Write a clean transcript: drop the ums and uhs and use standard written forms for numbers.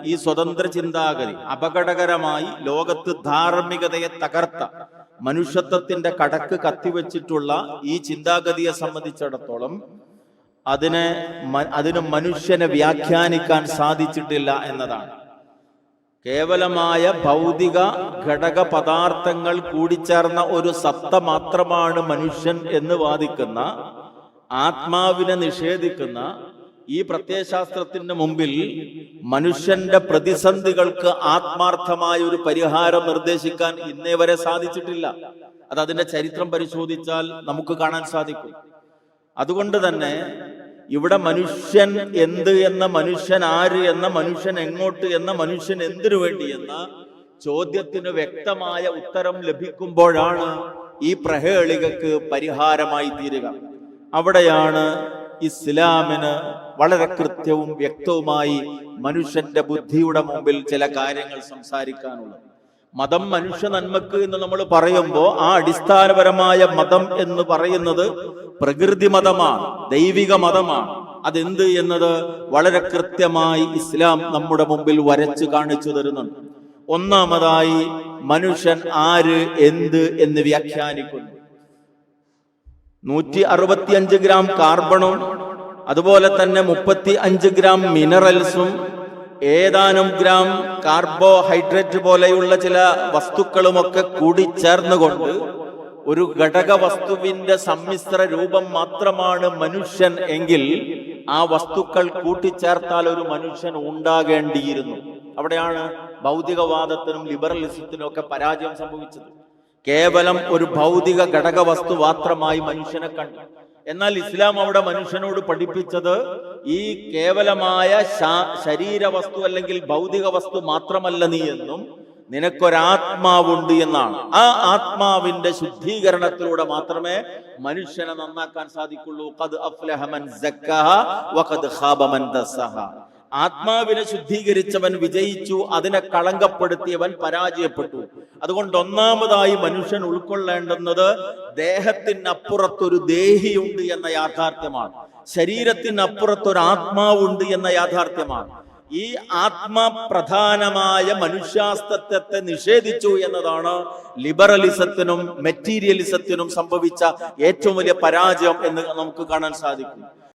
ഈ സ്വതന്ത്ര ചിന്താഗതി അപകടകരമായി ലോകത്ത് ധാർമ്മികതയെ തകർത്ത, മനുഷ്യത്വത്തിന്റെ കടക്ക് കത്തിവെച്ചിട്ടുള്ള ഈ ചിന്താഗതിയെ സംബന്ധിച്ചിടത്തോളം അതിന് മനുഷ്യനെ വ്യാഖ്യാനിക്കാൻ സാധിച്ചിട്ടില്ല എന്നതാണ്. കേവലമായ ഭൗതിക ഘടക പദാർത്ഥങ്ങൾ കൂടിച്ചേർന്ന ഒരു സത്ത മാത്രമാണ് മനുഷ്യൻ എന്ന് വാദിക്കുന്ന, ആത്മാവിനെ നിഷേധിക്കുന്ന ഈ പ്രത്യയശാസ്ത്രത്തിന് മുമ്പിൽ മനുഷ്യന്റെ പ്രതിസന്ധികൾക്ക് ആത്മാർത്ഥമായ ഒരു പരിഹാരം നിർദ്ദേശിക്കാൻ ഇന്നേ വരെ സാധിച്ചിട്ടില്ല. അത് അതിന്റെ ചരിത്രം പരിശോധിച്ചാൽ നമുക്ക് കാണാൻ സാധിക്കും. അതുകൊണ്ട് തന്നെ ഇവിടെ മനുഷ്യൻ എന്ത് എന്ന, മനുഷ്യൻ ആര് എന്ന, മനുഷ്യൻ എങ്ങോട്ട് എന്ന, മനുഷ്യൻ എന്തിനു വേണ്ടി എന്ന ചോദ്യത്തിന് വ്യക്തമായ ഉത്തരം ലഭിക്കുമ്പോഴാണ് ഈ പ്രഹേളികക്ക് പരിഹാരമായി തീരുക. അവിടെയാണ് ഇസ്ലാമിന് വളരെ കൃത്യവും വ്യക്തവുമായി മനുഷ്യന്റെ ബുദ്ധിയുടെ മുമ്പിൽ ചില കാര്യങ്ങൾ സംസാരിക്കാനുള്ളത്. മതം മനുഷ്യ നന്മക്ക് എന്ന് നമ്മൾ പറയുമ്പോൾ ആ അടിസ്ഥാനപരമായ മതം എന്ന് പറയുന്നത് പ്രകൃതി മതമാണ്, ദൈവിക മതമാണ്. അതെന്ത് എന്നത് വളരെ കൃത്യമായി ഇസ്ലാം നമ്മുടെ മുമ്പിൽ വരച്ചു കാണിച്ചു തരുന്നുണ്ട്. ഒന്നാമതായി മനുഷ്യൻ ആര്, എന്ത് എന്ന് വ്യാഖ്യാനിക്കുന്നു. 165 ഗ്രാം കാർബണും അതുപോലെ തന്നെ 35 ഗ്രാം മിനറൽസും ഏതാനും ഗ്രാം കാർബോഹൈഡ്രേറ്റ് പോലെയുള്ള ചില വസ്തുക്കളുമൊക്കെ കൂടി ചേർന്നുകൊണ്ട് ഒരു ഘടക വസ്തുവിന്റെ സമ്മിശ്ര രൂപം മാത്രമാണ് മനുഷ്യൻ എങ്കിൽ ആ വസ്തുക്കൾ കൂട്ടിച്ചേർത്താൽ ഒരു മനുഷ്യൻ ഉണ്ടാകേണ്ടിയിരുന്നു. അവിടെയാണ് ഭൗതികവാദത്തിനും ലിബറലിസത്തിനും ഒക്കെ പരാജയം സംഭവിച്ചത്. കേവലം ഒരു ഭൗതിക ഘടക വസ്തു മാത്രമായി മനുഷ്യനെ കണ്ടു. എന്നാൽ ഇസ്ലാം അവിടെ മനുഷ്യനോട് പഠിപ്പിച്ചത് ഈ കേവലമായ ശരീര വസ്തു അല്ലെങ്കിൽ ഭൗതിക വസ്തു മാത്രമല്ല നീ എന്നും, നിനക്കൊരാത്മാവുണ്ട് എന്നാണ്. ആ ആത്മാവിന്റെ ശുദ്ധീകരണത്തിലൂടെ മാത്രമേ മനുഷ്യനെ നന്നാക്കാൻ സാധിക്കുള്ളൂ. ഖദ് അഫ്ലഹ മൻ സക്കഹ വഖദ് ഖാബ മൻ ദസ്സഹ. ആത്മാവിനെ ശുദ്ധീകരിച്ചവൻ വിജയിച്ചു, അതിനെ കളങ്കപ്പെടുത്തിയവൻ പരാജയപ്പെട്ടു. അതുകൊണ്ട് ഒന്നാമതായി മനുഷ്യൻ ഉൾക്കൊള്ളേണ്ടുന്നത് ദേഹത്തിനപ്പുറത്തൊരു ദേഹിയുണ്ട് എന്ന യാഥാർത്ഥ്യമാണ്. ശരീരത്തിനപ്പുറത്തൊരു ആത്മാവുണ്ട് എന്ന യാഥാർത്ഥ്യമാണ്. ഈ ആത്മപ്രധാനമായ മനുഷ്യാസ്തിത്വത്തെ നിഷേധിച്ചു എന്നതാണ് ലിബറലിസത്തിനും മെറ്റീരിയലിസത്തിനും സംഭവിച്ച ഏറ്റവും വലിയ പരാജയം എന്ന് നമുക്ക് കാണാൻ സാധിക്കും.